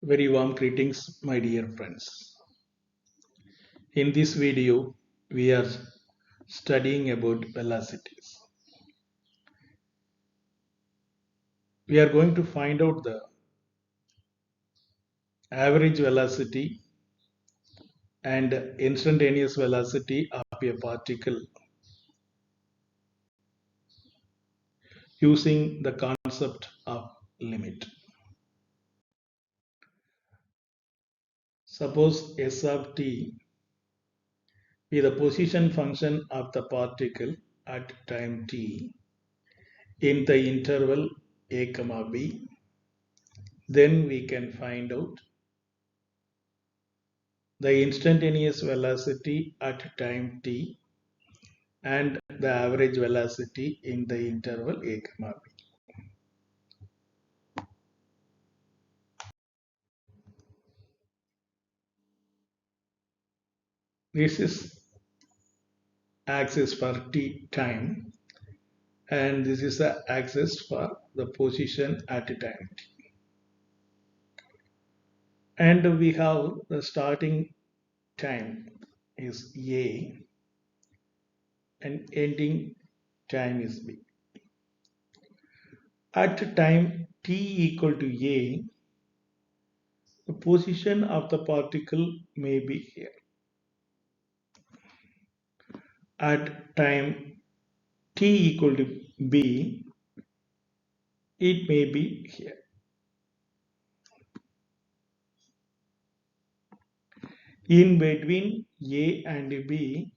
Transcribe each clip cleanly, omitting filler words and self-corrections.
Very warm greetings, my dear friends. In this video, we are studying about velocities. We are going to find out the average velocity and instantaneous velocity of a particle using the concept of limit. Suppose S of t be the position function of the particle at time t in the interval a comma b. Then we can find out the instantaneous velocity at time t and the average velocity in the interval a comma b. This is axis for t time and this is the axis for the position at time t. And we have the starting time is a and ending time is b. At time t equal to a, the position of the particle may be here. At time t equal to b, it may be here. In between a and b,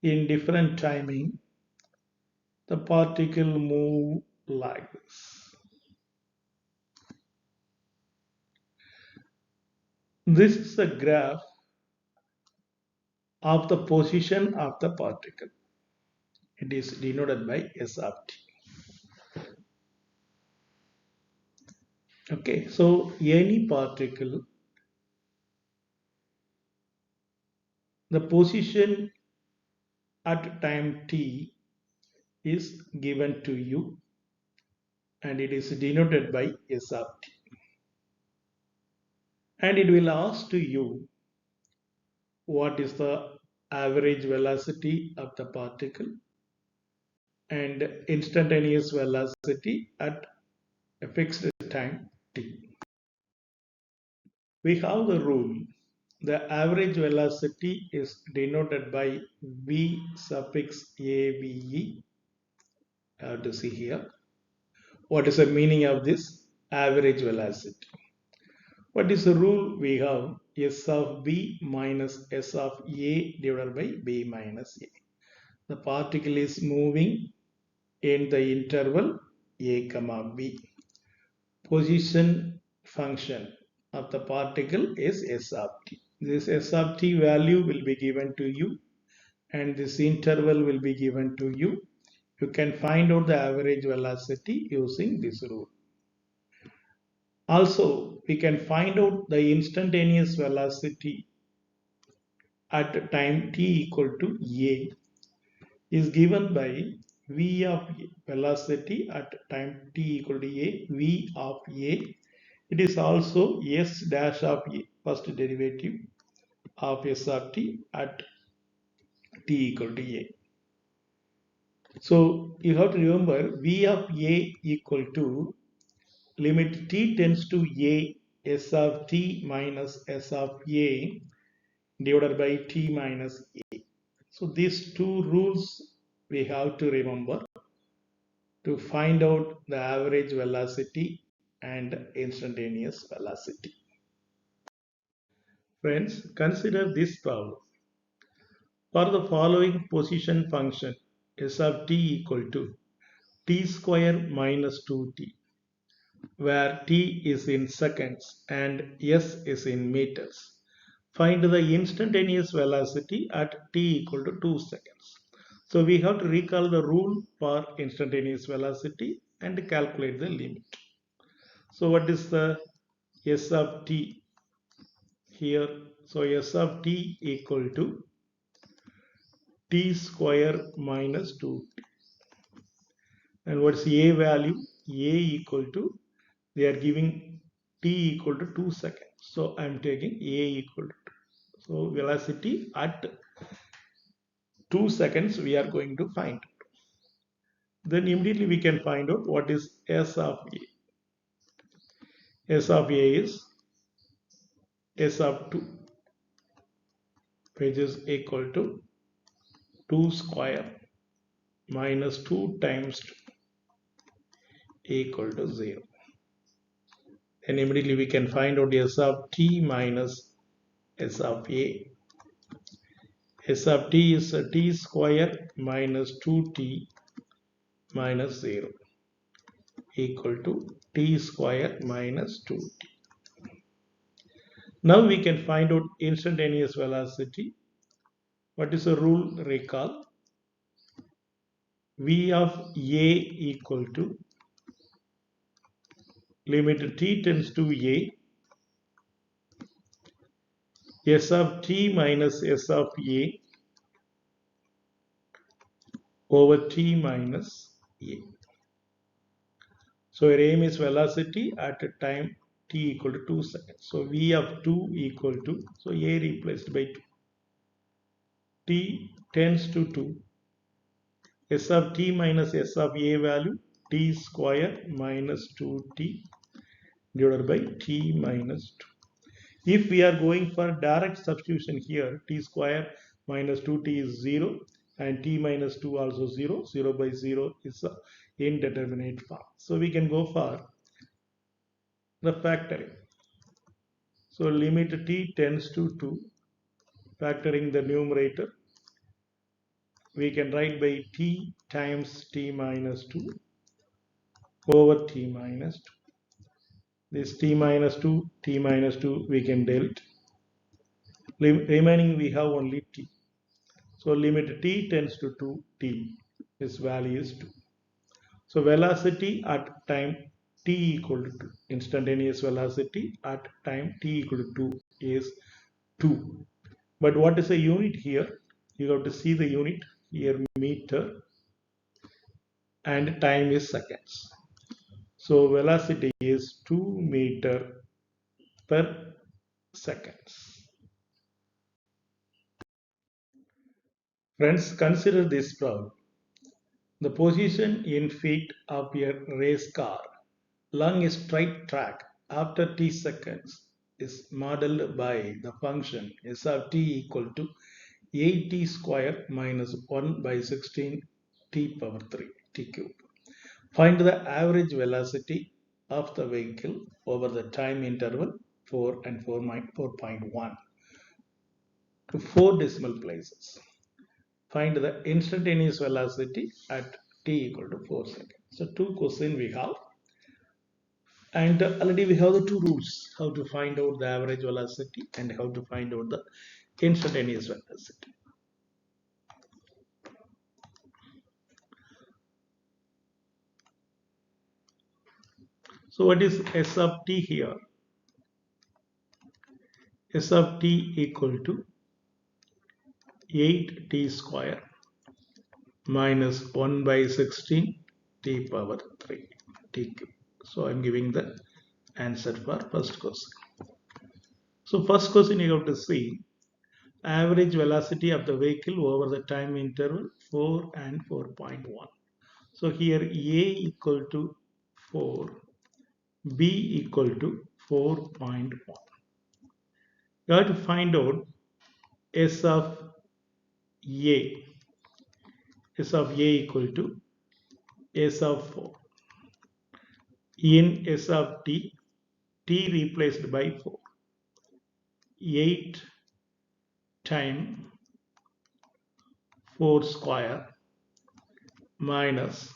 in different timing, the particle move like this. This is the graph of the position of the particle. It is denoted by S of t. Okay, so any particle, the position at time t is given to you and it is denoted by S of t. And it will ask to you what is the average velocity of the particle and instantaneous velocity at a fixed time t. We have the rule. The average velocity is denoted by v suffix ave. I have to see here. What is the meaning of this average velocity? What is the rule we have? S of b minus S of a divided by b minus a. The particle is moving in the interval a comma b. Position function of the particle is S of t. This S of t value will be given to you and this interval will be given to you. You can find out the average velocity using this rule. Also, we can find out the instantaneous velocity at time t equal to a is given by v of a, velocity at time t equal to a, v of a. It is also s dash of a, first derivative of s of t at t equal to a. So you have to remember v of a equal to limit t tends to a, s of t minus s of a divided by t minus a. So these two rules we have to remember to find out the average velocity and instantaneous velocity. Friends, consider this problem. For the following position function s of t equal to t square minus 2t, where t is in seconds and s is in meters. Find the instantaneous velocity at t equal to 2 seconds. So we have to recall the rule for instantaneous velocity and calculate the limit. So what is the s of t here? So s of t equal to t square minus 2t. And what's a value? A equal to, they are giving t equal to 2 seconds. So I am taking a equal to 2. So velocity at 2 seconds we are going to find. Then immediately we can find out what is S of A. S of A is S of 2, which is equal to 2 square minus 2 times 2 equal to 0. And immediately we can find out S of t minus S of A. S of t is t square minus 2t minus 0 equal to t square minus 2t. Now we can find out instantaneous velocity. What is the rule? Recall. V of A equal to limit t tends to A, S of t minus S of A over t minus A. So our aim is velocity at a time t equal to 2 seconds. So V of 2 equal to, so A replaced by 2. T tends to 2. S of t minus S of A value t square minus 2t divided by t minus 2. If we are going for direct substitution here, t square minus 2t is 0 and t minus 2 also 0. 0 by 0 is an indeterminate form. So we can go for the factoring. So limit t tends to 2, factoring the numerator, we can write by t times t minus 2 over t minus 2. This t minus 2 we can delete. Remaining we have only t. So limit t tends to 2t, its value is 2. So velocity at time t equal to 2, instantaneous velocity at time t equal to 2 is 2. But what is the unit here? You have to see the unit here, meter, and time is seconds. So velocity is 2 meter per seconds. Friends, consider this problem. The position in feet of a race car along a straight track after t seconds is modeled by the function s of t equal to 8t square minus 1 by 16 t power 3 t cube. Find the average velocity of the vehicle over the time interval 4 and 4.1 to 4 decimal places. Find the instantaneous velocity at t equal to 4 seconds. So two questions we have, and already we have the two rules, how to find out the average velocity and how to find out the instantaneous velocity. So what is S of t here? S of t equal to 8t square minus 1 by 16 t power 3 t cube. So I am giving the answer for first question. So first question you have to see average velocity of the vehicle over the time interval 4 and 4.1. So here A equal to 4, B equal to 4.1. You have to find out S of A. S of A equal to S of 4. In S of T, T replaced by 4. 8 times 4 square minus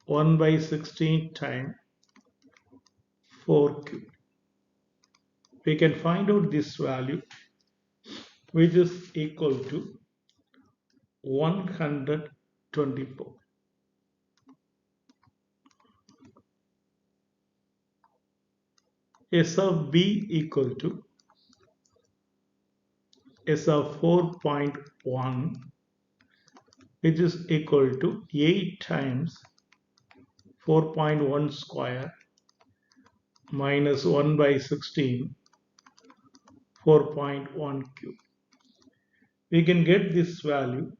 1 by 16 times 4 cube. We can find out this value, which is equal to 124. S of B equal to S of 4.1, which is equal to 8 times 4.1 square minus 1 by 16, 4.1 cube. We can get this value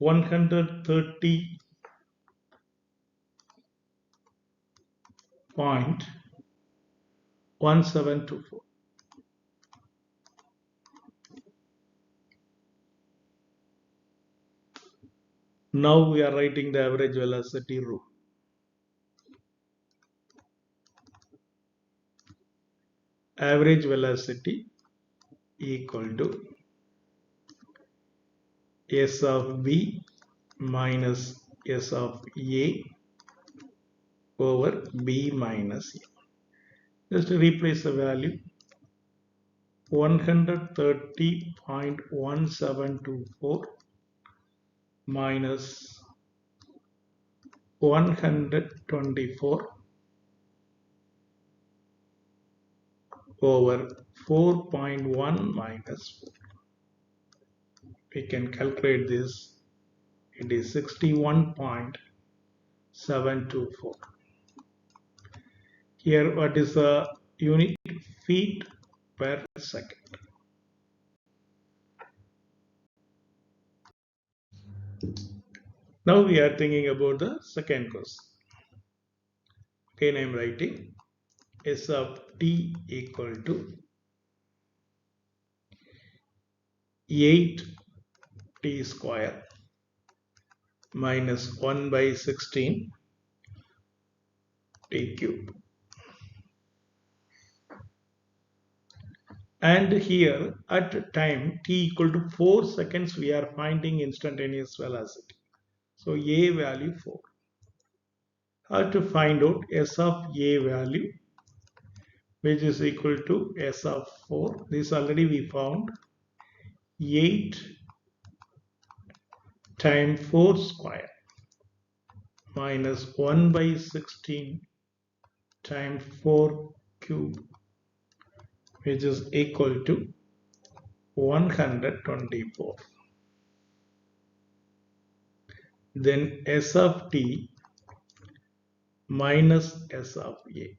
130.1724. Now we are writing the average velocity rule. Average velocity equal to S of B minus S of A over B minus A. Just replace the value 130.1724 minus 124 over 4.1 minus 4. We can calculate this. It is 61.724. Here, what is the unit? Feet per second. Now we are thinking about the second question. Again, I am writing S of t equal to 8t square minus 1 by 16 t cube. And here at time t equal to 4 seconds, we are finding instantaneous velocity. So a value 4. How to find out S of a value, which is equal to S of 4. This already we found. 8 times 4 square minus 1 by 16 times 4 cube, which is equal to 124. Then S of t minus S of a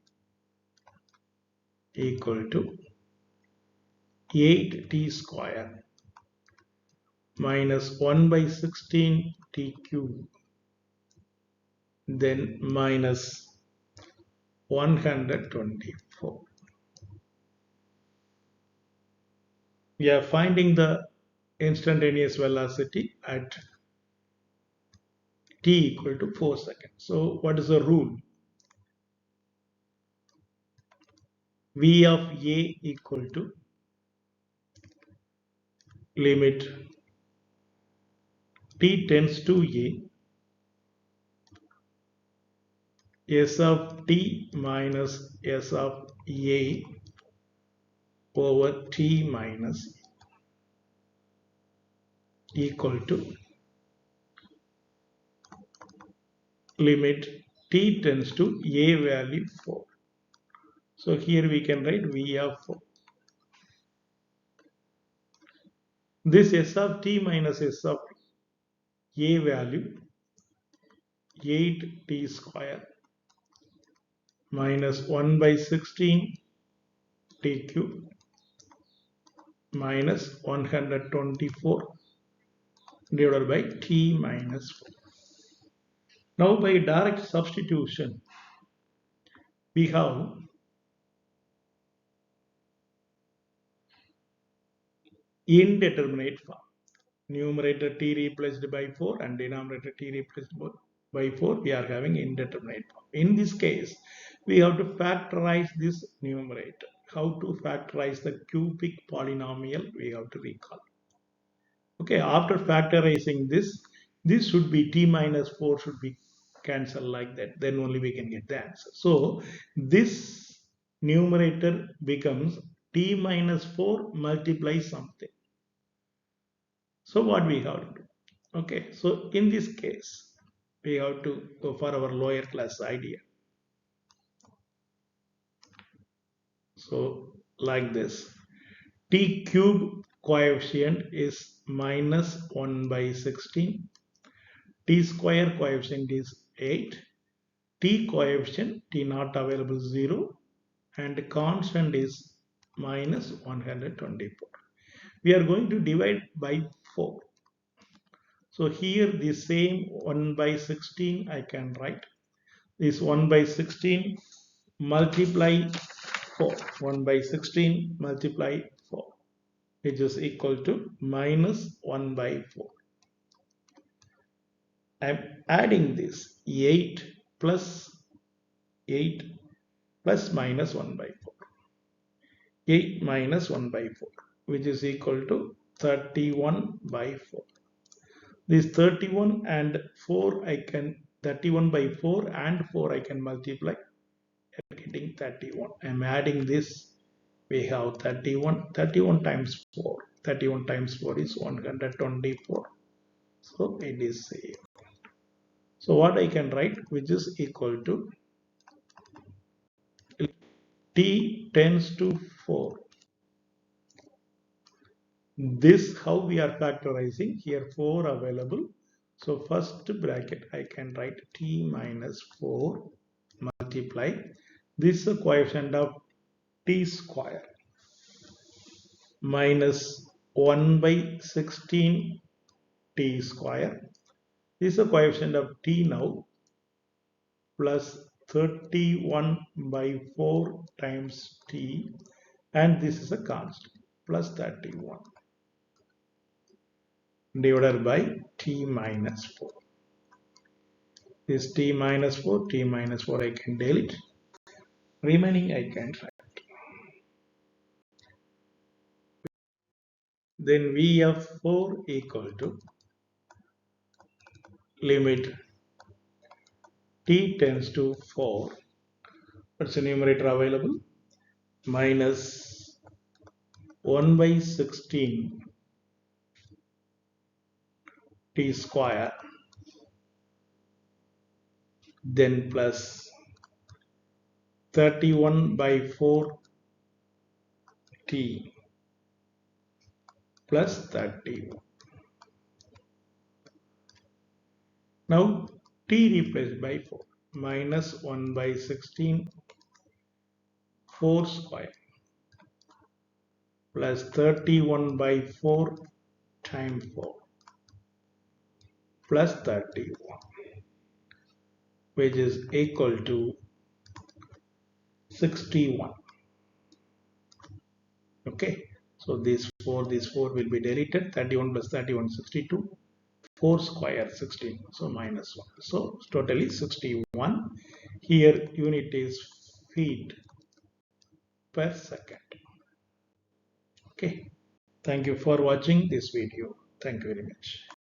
equal to 8t square minus 1 by 16 t cube, then minus 124. We are finding the instantaneous velocity at t equal to 4 seconds. So what is the rule? V of a equal to limit t tends to a, S of t minus S of a over t minus equal to limit t tends to a value 4. So here we can write V of 4. This S of t minus S of a value 8t square minus 1 by 16 t cube minus 124 divided by t minus 4. Now by direct substitution, we have indeterminate form. Numerator t replaced by 4 and denominator t replaced by 4, we are having indeterminate form. In this case, we have to factorize this numerator. How to factorize the cubic polynomial, we have to recall. Okay, after factorizing this should be t minus 4 should be cancelled like that. Then only we can get the answer. So this numerator becomes t minus 4 multiply something. So what we have to do? Okay, so in this case, we have to go for our lower class idea. So like this, t cube coefficient is minus 1 by 16, t square coefficient is 8, T coefficient, T not available 0, and constant is minus 124. We are going to divide by 4. So here the same 1 by 16 I can write. This 1 by 16 multiply 4. 1 by 16 multiply 4, which is equal to minus 1 by 4. I am adding this 8 plus 8 plus minus 1 by 4. 8 minus 1 by 4, which is equal to 31 by 4. This 31 and 4 I can 31 by 4 and 4 I can multiply, getting 31. I am adding this. We have 31 times 4. 31 times 4 is 124. So it is same. So what I can write, which is equal to t tends to 4. This how we are factorizing here, 4 available. So first bracket I can write t minus 4 multiply. This is a coefficient of t square minus 1 by 16 t square. This is a coefficient of t now plus 31 by 4 times t, and this is a constant plus 31 divided by t minus 4. This t minus 4, t minus 4 I can delete. Remaining I can write. Then v of 4 equal to limit t tends to 4. What's the numerator available? Minus 1 by 16 t square, then plus 31 by 4 t plus 31. Now t replaced by 4, minus 1 by 16 4 square plus 31 by 4 times 4 plus 31, which is equal to 61. Okay, so this 4 will be deleted. 31 plus 31 62, 4 square 16, so minus 1, so totally 61. Here unit is feet per second. Okay, thank you for watching this video. Thank you very much.